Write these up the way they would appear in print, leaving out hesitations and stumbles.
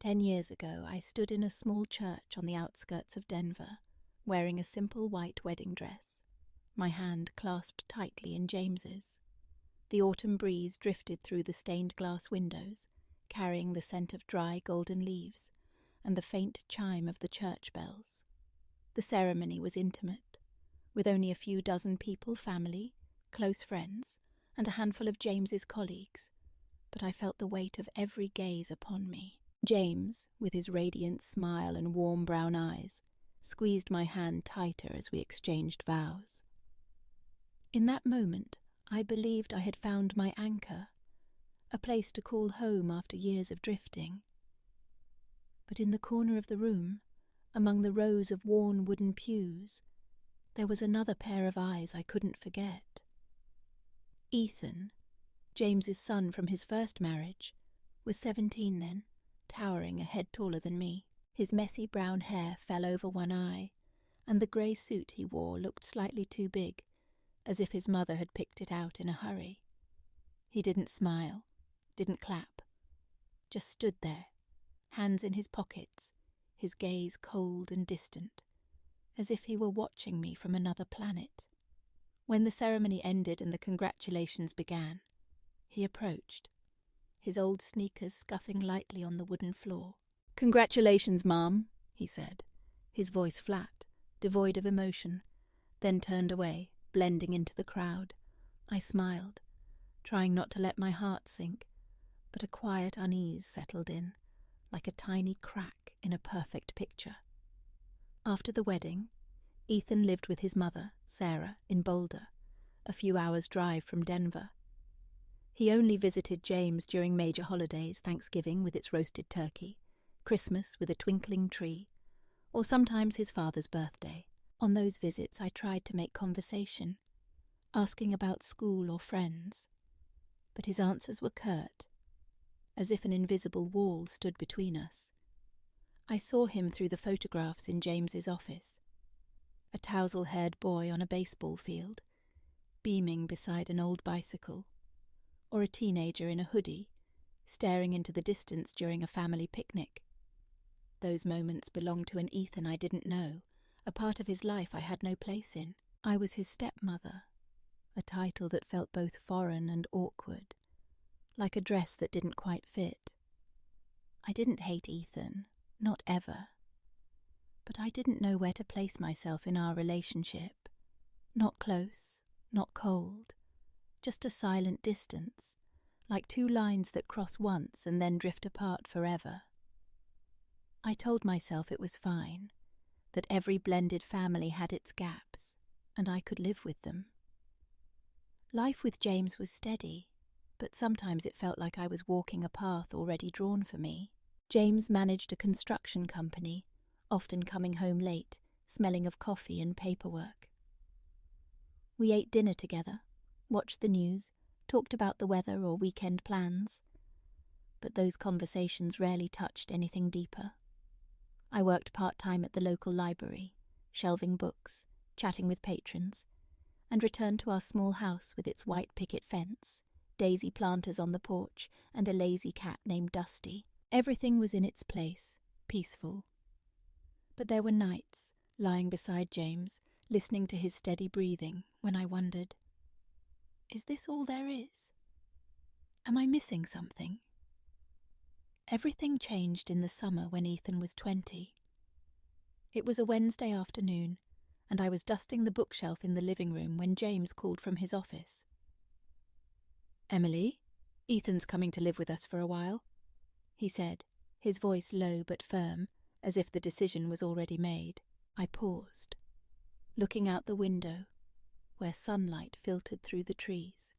10 years ago, I stood in a small church on the outskirts of Denver, wearing a simple white wedding dress, my hand clasped tightly in James's. The autumn breeze drifted through the stained glass windows, carrying the scent of dry golden leaves and the faint chime of the church bells. The ceremony was intimate, with only a few dozen people, family, close friends, and a handful of James's colleagues, but I felt the weight of every gaze upon me. James, with his radiant smile and warm brown eyes, squeezed my hand tighter as we exchanged vows. In that moment, I believed I had found my anchor, a place to call home after years of drifting. But in the corner of the room, among the rows of worn wooden pews, there was another pair of eyes I couldn't forget. Ethan, James's son from his first marriage, was 17 then, towering a head taller than me. His messy brown hair fell over one eye, and the grey suit he wore looked slightly too big, as if his mother had picked it out in a hurry. He didn't smile, didn't clap, just stood there, hands in his pockets, his gaze cold and distant, as if he were watching me from another planet. When the ceremony ended and the congratulations began, he approached, his old sneakers scuffing lightly on the wooden floor. "Congratulations, Mom," he said, his voice flat, devoid of emotion, then turned away, blending into the crowd. I smiled, trying not to let my heart sink, but a quiet unease settled in, like a tiny crack in a perfect picture. After the wedding, Ethan lived with his mother, Sarah, in Boulder, a few hours' drive from Denver. He only visited James during major holidays, Thanksgiving with its roasted turkey, Christmas with a twinkling tree, or sometimes his father's birthday. On those visits I tried to make conversation, asking about school or friends, but his answers were curt, as if an invisible wall stood between us. I saw him through the photographs in James's office, a tousle-haired boy on a baseball field, beaming beside an old bicycle, or a teenager in a hoodie, staring into the distance during a family picnic. Those moments belonged to an Ethan I didn't know, a part of his life I had no place in. I was his stepmother, a title that felt both foreign and awkward, like a dress that didn't quite fit. I didn't hate Ethan, not ever, but I didn't know where to place myself in our relationship. Not close, not cold, just a silent distance, like two lines that cross once and then drift apart forever. I told myself it was fine, that every blended family had its gaps, and I could live with them. Life with James was steady, but sometimes it felt like I was walking a path already drawn for me. James managed a construction company, often coming home late, smelling of coffee and paperwork. We ate dinner together, watched the news, talked about the weather or weekend plans, but those conversations rarely touched anything deeper. I worked part-time at the local library, shelving books, chatting with patrons, and returned to our small house with its white picket fence, daisy planters on the porch, and a lazy cat named Dusty. Everything was in its place, peaceful. But there were nights, lying beside James, listening to his steady breathing, when I wondered, is this all there is? Am I missing something? Everything changed in the summer when Ethan was 20. It was a Wednesday afternoon, and I was dusting the bookshelf in the living room when James called from his office. "Emily, Ethan's coming to live with us for a while," he said, his voice low but firm, as if the decision was already made. I paused, looking out the window, where sunlight filtered through the trees.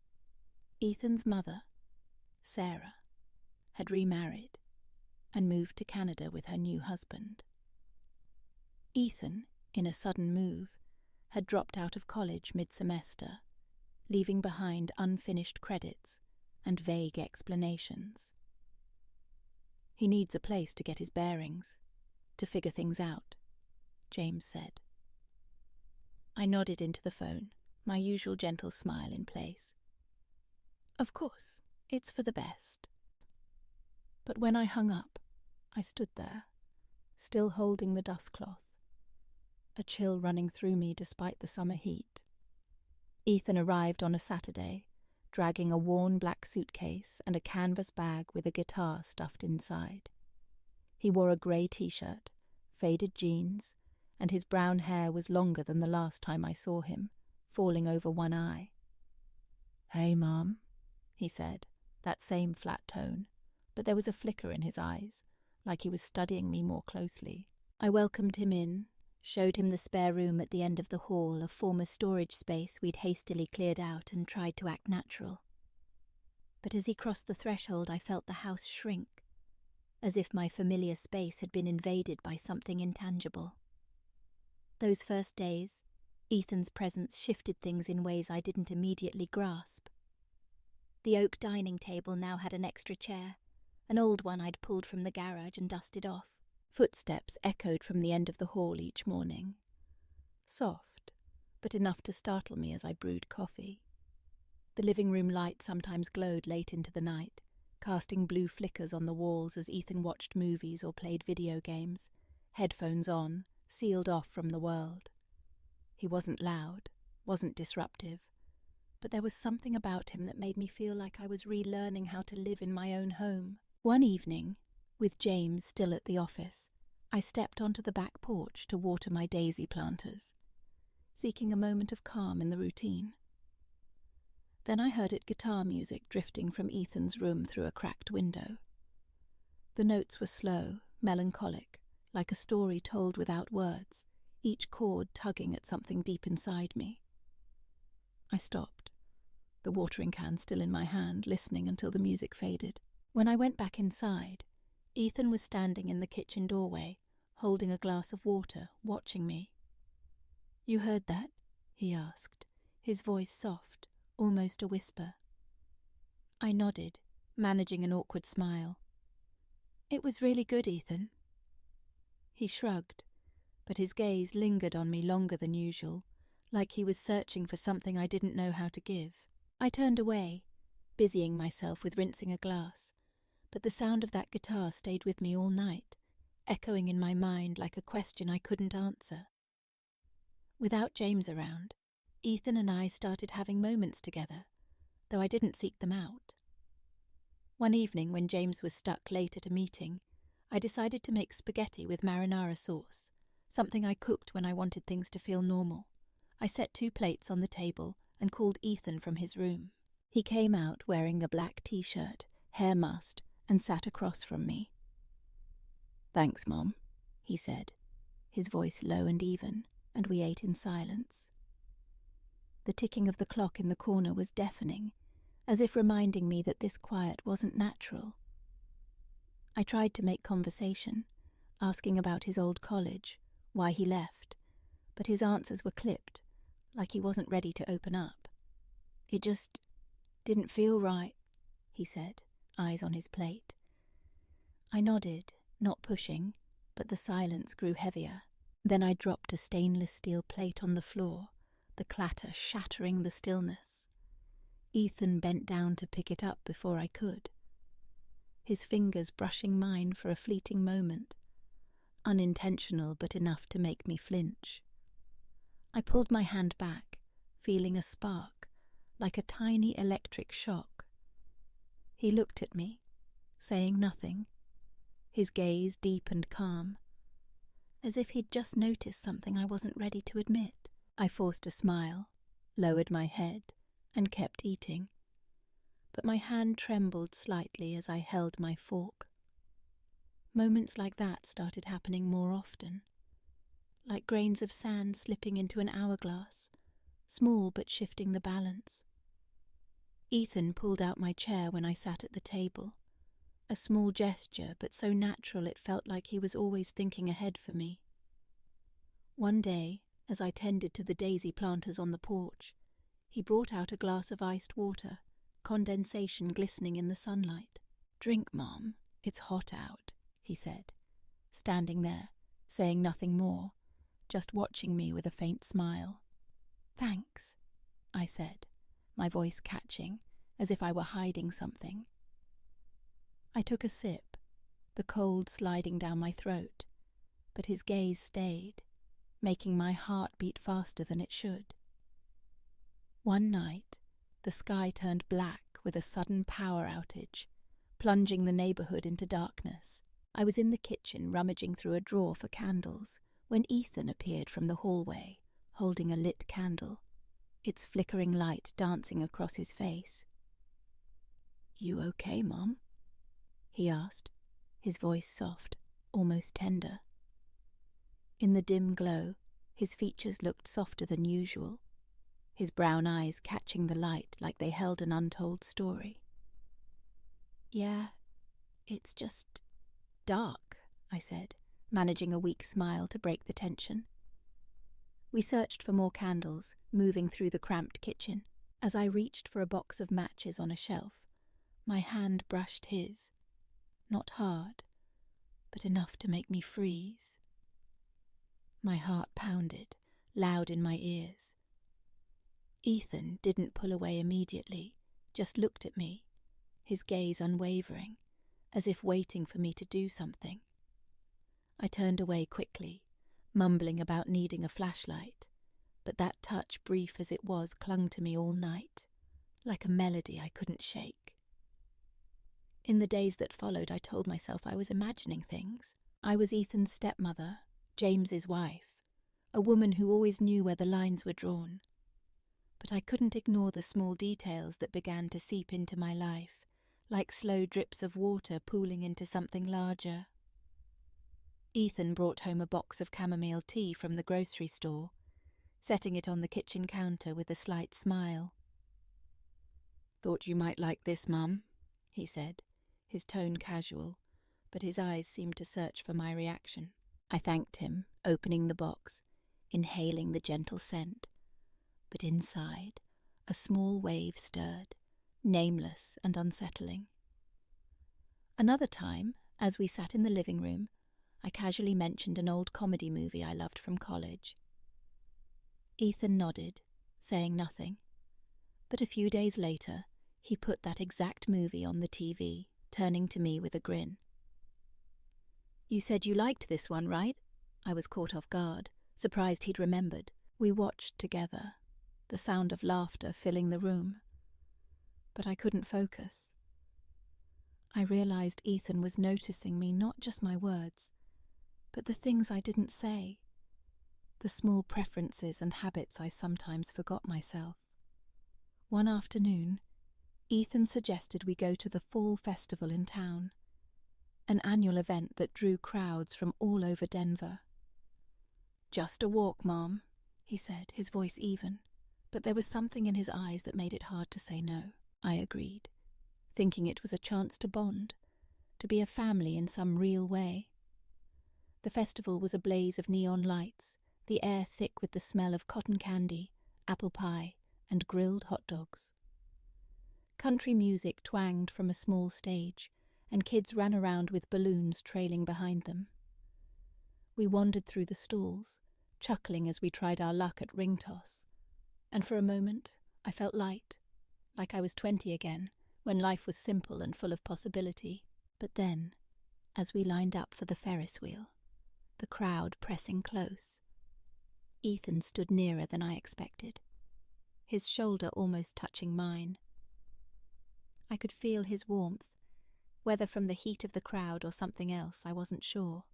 Ethan's mother, Sarah, had remarried and moved to Canada with her new husband. Ethan, in a sudden move, had dropped out of college mid-semester, leaving behind unfinished credits and vague explanations. "He needs a place to get his bearings, to figure things out," James said. I nodded into the phone, my usual gentle smile in place. "Of course, it's for the best." But when I hung up, I stood there, still holding the dustcloth, a chill running through me despite the summer heat. Ethan arrived on a Saturday, dragging a worn black suitcase and a canvas bag with a guitar stuffed inside. He wore a grey t-shirt, faded jeans, and his brown hair was longer than the last time I saw him, falling over one eye. "Hey, Mom," he said, that same flat tone, but there was a flicker in his eyes, like he was studying me more closely. I welcomed him in, showed him the spare room at the end of the hall, a former storage space we'd hastily cleared out, and tried to act natural. But as he crossed the threshold, I felt the house shrink, as if my familiar space had been invaded by something intangible. Those first days, Ethan's presence shifted things in ways I didn't immediately grasp. The oak dining table now had an extra chair, an old one I'd pulled from the garage and dusted off. Footsteps echoed from the end of the hall each morning. Soft, but enough to startle me as I brewed coffee. The living room light sometimes glowed late into the night, casting blue flickers on the walls as Ethan watched movies or played video games, headphones on, sealed off from the world. He wasn't loud, wasn't disruptive, but there was something about him that made me feel like I was relearning how to live in my own home. One evening, with James still at the office, I stepped onto the back porch to water my daisy planters, seeking a moment of calm in the routine. Then I heard guitar music drifting from Ethan's room through a cracked window. The notes were slow, melancholic, like a story told without words, each chord tugging at something deep inside me. I stopped, the watering can still in my hand, listening until the music faded. When I went back inside, Ethan was standing in the kitchen doorway, holding a glass of water, watching me. "You heard that?" he asked, his voice soft, almost a whisper. I nodded, managing an awkward smile. "It was really good, Ethan." He shrugged, but his gaze lingered on me longer than usual, like he was searching for something I didn't know how to give. I turned away, busying myself with rinsing a glass, but the sound of that guitar stayed with me all night, echoing in my mind like a question I couldn't answer. Without James around, Ethan and I started having moments together, though I didn't seek them out. One evening when James was stuck late at a meeting, I decided to make spaghetti with marinara sauce, something I cooked when I wanted things to feel normal. I set 2 plates on the table and called Ethan from his room. He came out wearing a black t-shirt, hair mussed, and sat across from me. "Thanks, Mom," he said, his voice low and even, and we ate in silence. The ticking of the clock in the corner was deafening, as if reminding me that this quiet wasn't natural. I tried to make conversation, asking about his old college, why he left, but his answers were clipped, like he wasn't ready to open up. "It just didn't feel right," he said, eyes on his plate. I nodded, not pushing, but the silence grew heavier. Then I dropped a stainless steel plate on the floor, the clatter shattering the stillness. Ethan bent down to pick it up before I could, his fingers brushing mine for a fleeting moment, unintentional but enough to make me flinch. I pulled my hand back, feeling a spark, like a tiny electric shock. He looked at me, saying nothing, his gaze deep and calm, as if he'd just noticed something I wasn't ready to admit. I forced a smile, lowered my head, and kept eating, but my hand trembled slightly as I held my fork. Moments like that started happening more often, like grains of sand slipping into an hourglass, small but shifting the balance. Ethan pulled out my chair when I sat at the table, a small gesture but so natural it felt like he was always thinking ahead for me. One day, as I tended to the daisy planters on the porch, he brought out a glass of iced water, condensation glistening in the sunlight. "Drink, Mom, it's hot out," he said, standing there, saying nothing more, just watching me with a faint smile. "Thanks," I said, my voice catching, as if I were hiding something. I took a sip, the cold sliding down my throat, but his gaze stayed, making my heart beat faster than it should. One night, the sky turned black with a sudden power outage, plunging the neighborhood into darkness. I was in the kitchen rummaging through a drawer for candles when Ethan appeared from the hallway, holding a lit candle, its flickering light dancing across his face. "You okay, Mom?" he asked, his voice soft, almost tender. In the dim glow, his features looked softer than usual, his brown eyes catching the light like they held an untold story. "Yeah, it's just dark," I said, managing a weak smile to break the tension. We searched for more candles, moving through the cramped kitchen. As I reached for a box of matches on a shelf, my hand brushed his, not hard, but enough to make me freeze. My heart pounded, loud in my ears. Ethan didn't pull away immediately, just looked at me, his gaze unwavering, as if waiting for me to do something. I turned away quickly, mumbling about needing a flashlight, but that touch, brief as it was, clung to me all night, like a melody I couldn't shake. In the days that followed, I told myself I was imagining things. I was Ethan's stepmother, James's wife, a woman who always knew where the lines were drawn. But I couldn't ignore the small details that began to seep into my life, like slow drips of water pooling into something larger. Ethan brought home a box of chamomile tea from the grocery store, setting it on the kitchen counter with a slight smile. "Thought you might like this, Mum," he said, his tone casual, but his eyes seemed to search for my reaction. I thanked him, opening the box, inhaling the gentle scent. But inside, a small wave stirred, nameless and unsettling. Another time, as we sat in the living room, I casually mentioned an old comedy movie I loved from college. Ethan nodded, saying nothing, but a few days later, he put that exact movie on the TV, turning to me with a grin. "You said you liked this one, right?" I was caught off guard, surprised he'd remembered. We watched together, the sound of laughter filling the room. But I couldn't focus. I realized Ethan was noticing me, not just my words, but the things I didn't say, the small preferences and habits I sometimes forgot myself. One afternoon, Ethan suggested we go to the fall festival in town, an annual event that drew crowds from all over Denver. "Just a walk, Mom," he said, his voice even, but there was something in his eyes that made it hard to say no. I agreed, thinking it was a chance to bond, to be a family in some real way. The festival was a blaze of neon lights, the air thick with the smell of cotton candy, apple pie, and grilled hot dogs. Country music twanged from a small stage, and kids ran around with balloons trailing behind them. We wandered through the stalls, chuckling as we tried our luck at ring toss, and for a moment I felt light, like I was 20 again, when life was simple and full of possibility. But then, as we lined up for the Ferris wheel, the crowd pressing close, Ethan stood nearer than I expected, his shoulder almost touching mine. I could feel his warmth, whether from the heat of the crowd or something else, I wasn't sure.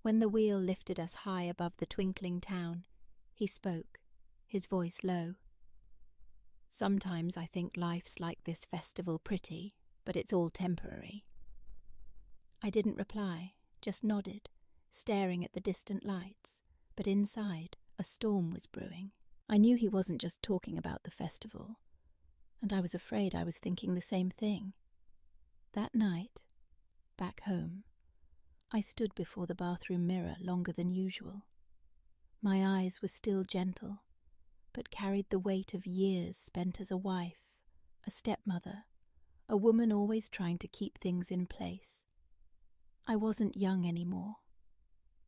When the wheel lifted us high above the twinkling town, he spoke, his voice low. "Sometimes I think life's like this festival, pretty, but it's all temporary." I didn't reply, just nodded, staring at the distant lights, but inside, a storm was brewing. I knew he wasn't just talking about the festival, and I was afraid I was thinking the same thing. That night, back home, I stood before the bathroom mirror longer than usual. My eyes were still gentle, but carried the weight of years spent as a wife, a stepmother, a woman always trying to keep things in place. I wasn't young anymore,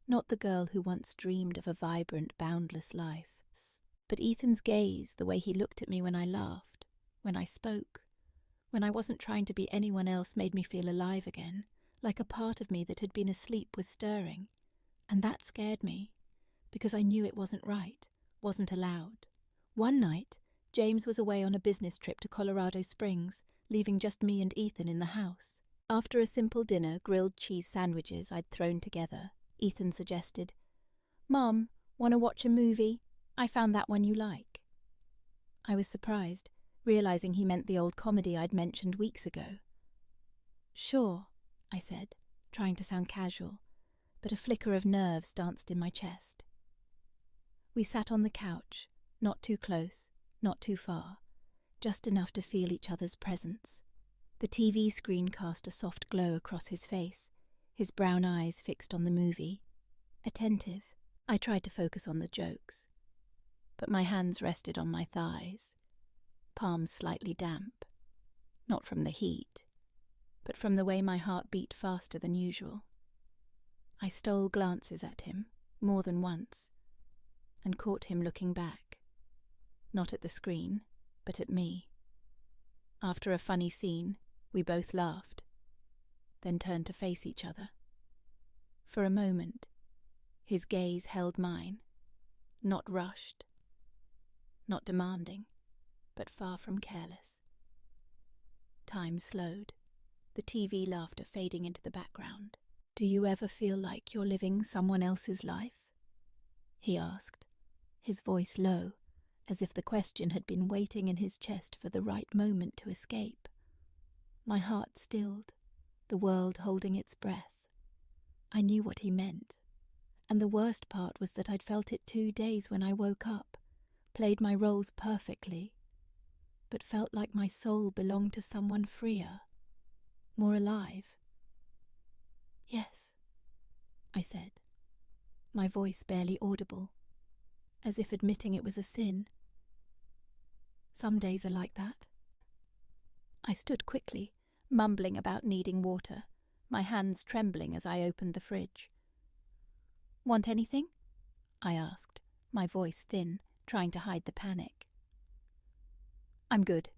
not the girl who once dreamed of a vibrant, boundless life. But Ethan's gaze, the way he looked at me when I laughed, when I spoke, when I wasn't trying to be anyone else, made me feel alive again, like a part of me that had been asleep was stirring, and that scared me, because I knew it wasn't right, wasn't allowed. One night, James was away on a business trip to Colorado Springs, leaving just me and Ethan in the house. After a simple dinner, grilled cheese sandwiches I'd thrown together, Ethan suggested, "Mom, want to watch a movie? I found that one you like." I was surprised, realizing he meant the old comedy I'd mentioned weeks ago. "Sure," I said, trying to sound casual, but a flicker of nerves danced in my chest. We sat on the couch, not too close, not too far, just enough to feel each other's presence. The TV screen cast a soft glow across his face, his brown eyes fixed on the movie. Attentive, I tried to focus on the jokes, but my hands rested on my thighs, palms slightly damp, not from the heat, but from the way my heart beat faster than usual. I stole glances at him, more than once, and caught him looking back, not at the screen, but at me. After a funny scene, we both laughed, then turned to face each other. For a moment, his gaze held mine, not rushed, not demanding, but far from careless. Time slowed, the TV laughter fading into the background. "Do you ever feel like you're living someone else's life?" he asked, his voice low, as if the question had been waiting in his chest for the right moment to escape. My heart stilled, the world holding its breath. I knew what he meant, and the worst part was that I'd felt it 2 days when I woke up, played my roles perfectly, but felt like my soul belonged to someone freer, more alive. "Yes," I said, my voice barely audible, as if admitting it was a sin. "Some days are like that." I stood quickly, mumbling about needing water, my hands trembling as I opened the fridge. "Want anything?" I asked, my voice thin, trying to hide the panic. "I'm good,"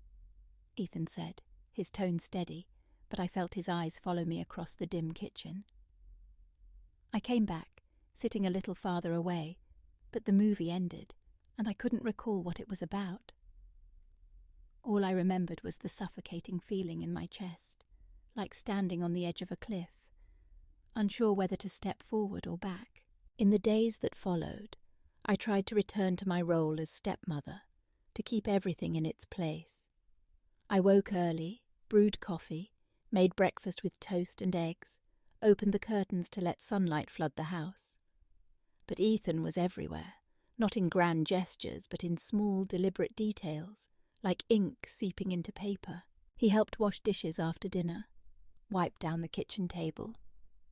Ethan said, his tone steady, but I felt his eyes follow me across the dim kitchen. I came back, sitting a little farther away, but the movie ended, and I couldn't recall what it was about. All I remembered was the suffocating feeling in my chest, like standing on the edge of a cliff, unsure whether to step forward or back. In the days that followed, I tried to return to my role as stepmother, to keep everything in its place. I woke early, brewed coffee, made breakfast with toast and eggs, opened the curtains to let sunlight flood the house. But Ethan was everywhere, not in grand gestures, but in small, deliberate details, like ink seeping into paper. He helped wash dishes after dinner, wiped down the kitchen table,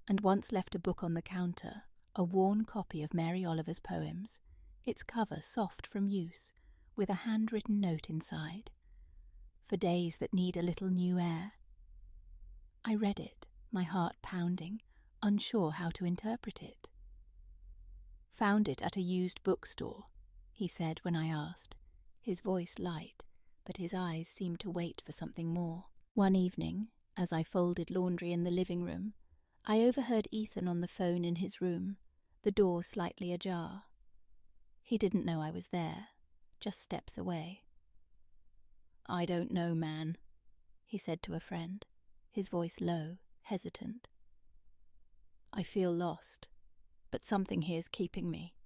and once left a book on the counter, a worn copy of Mary Oliver's poems, its cover soft from use, with a handwritten note inside. "For days that need a little new air." I read it, my heart pounding, unsure how to interpret it. "Found it at a used bookstore," he said when I asked, his voice light, but his eyes seemed to wait for something more. One evening, as I folded laundry in the living room, I overheard Ethan on the phone in his room, the door slightly ajar. He didn't know I was there, just steps away. "I don't know, man," he said to a friend, his voice low, hesitant. "I feel lost, but something here's keeping me.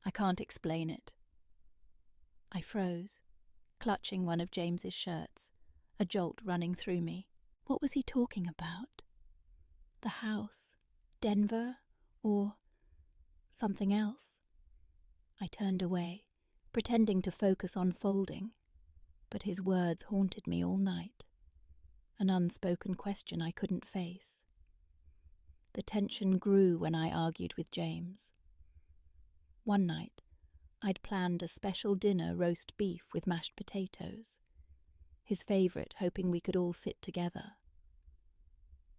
I can't explain it." I froze, clutching one of James's shirts, a jolt running through me. What was he talking about? The house, Denver, or something else? I turned away, pretending to focus on folding, but his words haunted me all night, an unspoken question I couldn't face. The tension grew when I argued with James. One night, I'd planned a special dinner roast beef with mashed potatoes, his favourite, hoping we could all sit together.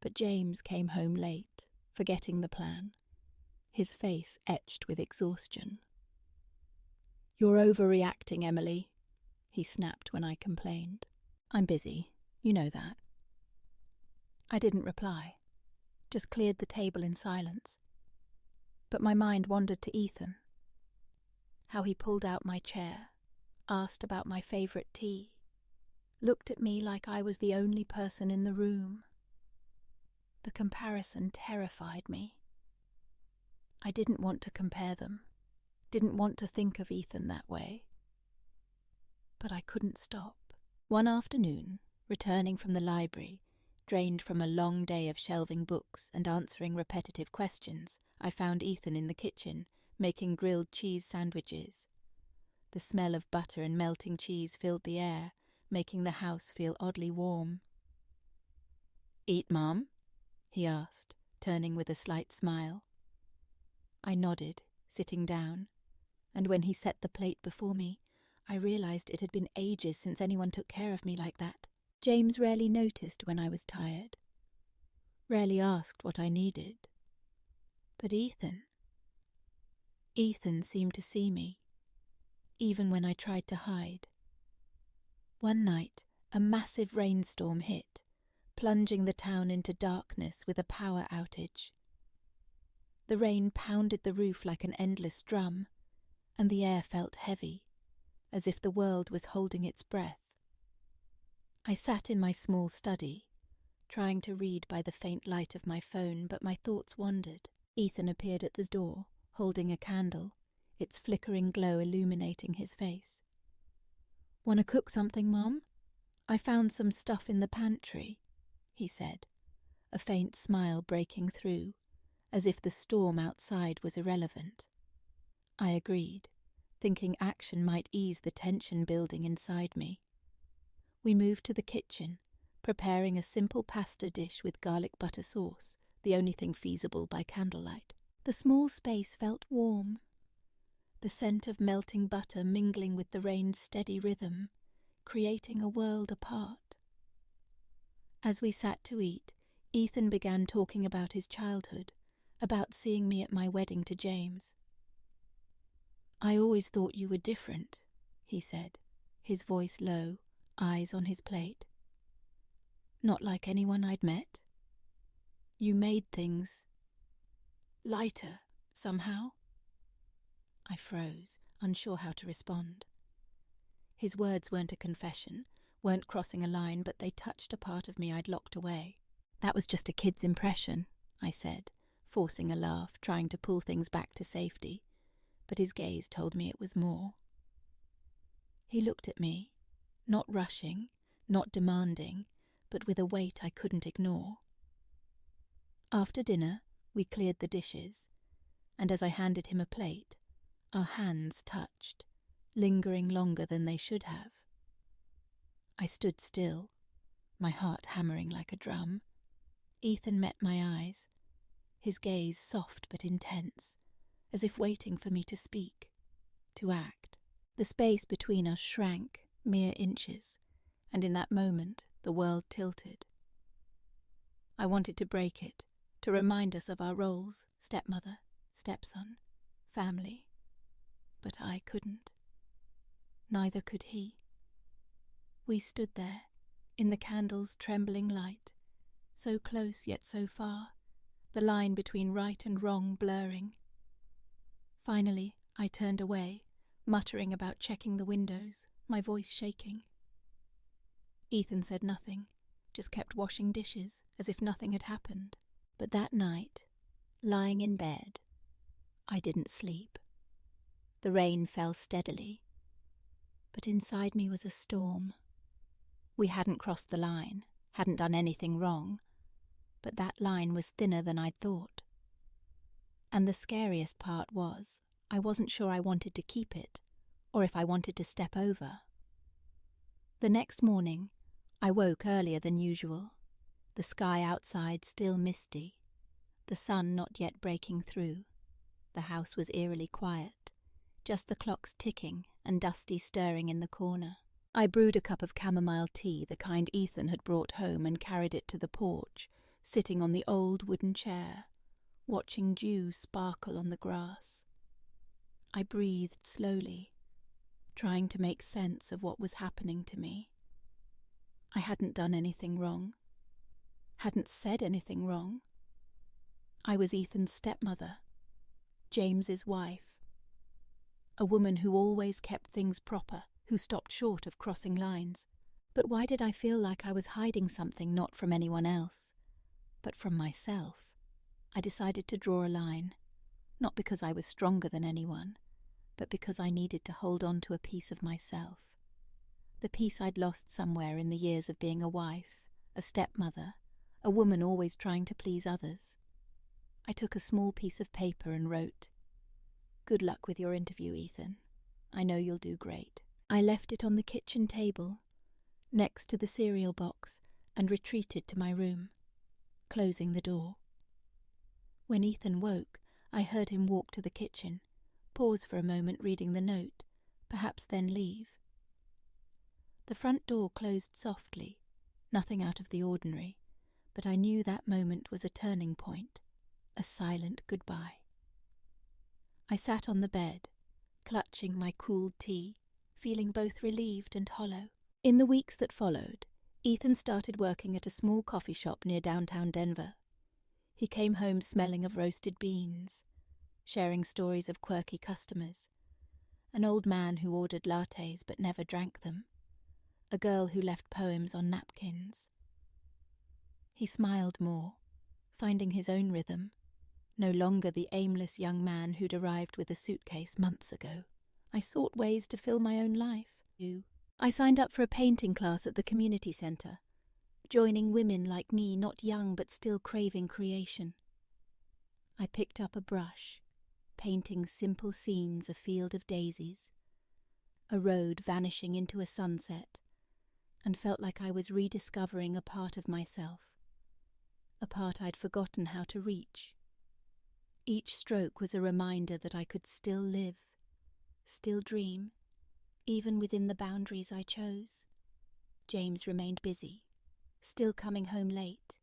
But James came home late, forgetting the plan, his face etched with exhaustion. "You're overreacting, Emily," he snapped when I complained. "I'm busy, you know that." I didn't reply, just cleared the table in silence. But my mind wandered to Ethan. How he pulled out my chair, asked about my favourite tea, looked at me like I was the only person in the room. The comparison terrified me. I didn't want to compare them, didn't want to think of Ethan that way. But I couldn't stop. One afternoon, returning from the library, drained from a long day of shelving books and answering repetitive questions, I found Ethan in the kitchen, making grilled cheese sandwiches. The smell of butter and melting cheese filled the air, making the house feel oddly warm. "Eat, Mum?" he asked, turning with a slight smile. I nodded, sitting down, and when he set the plate before me, I realized it had been ages since anyone took care of me like that. James rarely noticed when I was tired, rarely asked what I needed. But Ethan seemed to see me, even when I tried to hide. One night, a massive rainstorm hit, plunging the town into darkness with a power outage. The rain pounded the roof like an endless drum, and the air felt heavy, as if the world was holding its breath. I sat in my small study, trying to read by the faint light of my phone, but my thoughts wandered. Ethan appeared at the door, holding a candle, its flickering glow illuminating his face. "Want to cook something, Mum? I found some stuff in the pantry," he said, a faint smile breaking through, as if the storm outside was irrelevant. I agreed, thinking action might ease the tension building inside me. We moved to the kitchen, preparing a simple pasta dish with garlic butter sauce, the only thing feasible by candlelight. The small space felt warm, the scent of melting butter mingling with the rain's steady rhythm, creating a world apart. As we sat to eat, Ethan began talking about his childhood, about seeing me at my wedding to James. "I always thought you were different," he said, his voice low, eyes on his plate. "Not like anyone I'd met. You made things lighter, somehow." I froze, unsure how to respond. His words weren't a confession, weren't crossing a line, but they touched a part of me I'd locked away. "That was just a kid's impression," I said, forcing a laugh, trying to pull things back to safety, but his gaze told me it was more. He looked at me, not rushing, not demanding, but with a weight I couldn't ignore. After dinner, we cleared the dishes, and as I handed him a plate, our hands touched, lingering longer than they should have. I stood still, my heart hammering like a drum. Ethan met my eyes, his gaze soft but intense, as if waiting for me to speak, to act. The space between us shrank, mere inches, and in that moment the world tilted. I wanted to break it, to remind us of our roles, stepmother, stepson, family. But I couldn't. Neither could he. We stood there, in the candle's trembling light, so close yet so far, the line between right and wrong blurring. Finally, I turned away, muttering about checking the windows, my voice shaking. Ethan said nothing, just kept washing dishes as if nothing had happened. But that night, lying in bed, I didn't sleep. The rain fell steadily, but inside me was a storm. We hadn't crossed the line, hadn't done anything wrong, but that line was thinner than I'd thought. And the scariest part was, I wasn't sure I wanted to keep it, or if I wanted to step over. The next morning, I woke earlier than usual, the sky outside still misty, the sun not yet breaking through. The house was eerily quiet, just the clocks ticking and Dusty stirring in the corner. I brewed a cup of chamomile tea, the kind Ethan had brought home, and carried it to the porch, sitting on the old wooden chair, watching dew sparkle on the grass. I breathed slowly, trying to make sense of what was happening to me. I hadn't done anything wrong, hadn't said anything wrong. I was Ethan's stepmother, James's wife. A woman who always kept things proper, who stopped short of crossing lines. But why did I feel like I was hiding something not from anyone else, but from myself? I decided to draw a line, not because I was stronger than anyone, but because I needed to hold on to a piece of myself. The piece I'd lost somewhere in the years of being a wife, a stepmother, a woman always trying to please others. I took a small piece of paper and wrote, "Good luck with your interview, Ethan. I know you'll do great." I left it on the kitchen table, next to the cereal box, and retreated to my room, closing the door. When Ethan woke, I heard him walk to the kitchen, pause for a moment reading the note, perhaps then leave. The front door closed softly, nothing out of the ordinary, but I knew that moment was a turning point, a silent goodbye. I sat on the bed, clutching my cooled tea, feeling both relieved and hollow. In the weeks that followed, Ethan started working at a small coffee shop near downtown Denver. He came home smelling of roasted beans, sharing stories of quirky customers, an old man who ordered lattes but never drank them, a girl who left poems on napkins. He smiled more, finding his own rhythm, no longer the aimless young man who'd arrived with a suitcase months ago. I sought ways to fill my own life. I signed up for a painting class at the community centre, joining women like me, not young but still craving creation. I picked up a brush, painting simple scenes, a field of daisies, a road vanishing into a sunset, and felt like I was rediscovering a part of myself, a part I'd forgotten how to reach. Each stroke was a reminder that I could still live, still dream, even within the boundaries I chose. James remained busy, still coming home late,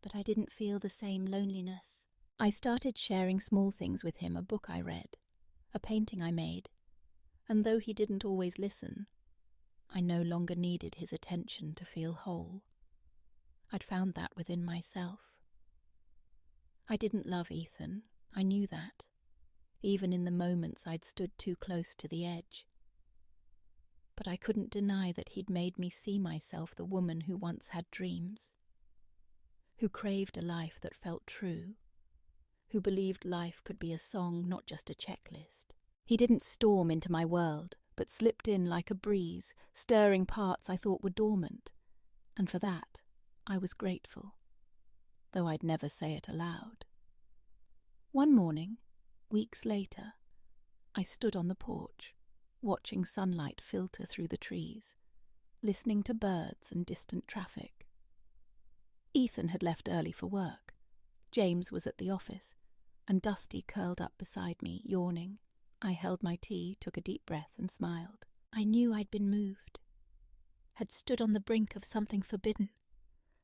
but I didn't feel the same loneliness. I started sharing small things with him, a book I read, a painting I made, and though he didn't always listen, I no longer needed his attention to feel whole. I'd found that within myself. I didn't love Ethan, I knew that, even in the moments I'd stood too close to the edge. But I couldn't deny that he'd made me see myself the woman who once had dreams, who craved a life that felt true, who believed life could be a song, not just a checklist. He didn't storm into my world, but slipped in like a breeze, stirring parts I thought were dormant, and for that I was grateful, though I'd never say it aloud. One morning, weeks later, I stood on the porch, watching sunlight filter through the trees, listening to birds and distant traffic. Ethan had left early for work. James was at the office, and Dusty curled up beside me, yawning. I held my tea, took a deep breath, and smiled. I knew I'd been moved, had stood on the brink of something forbidden,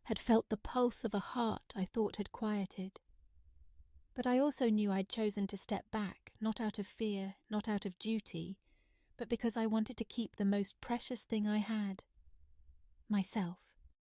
had felt the pulse of a heart I thought had quieted. But I also knew I'd chosen to step back, not out of fear, not out of duty, but because I wanted to keep the most precious thing I had, myself.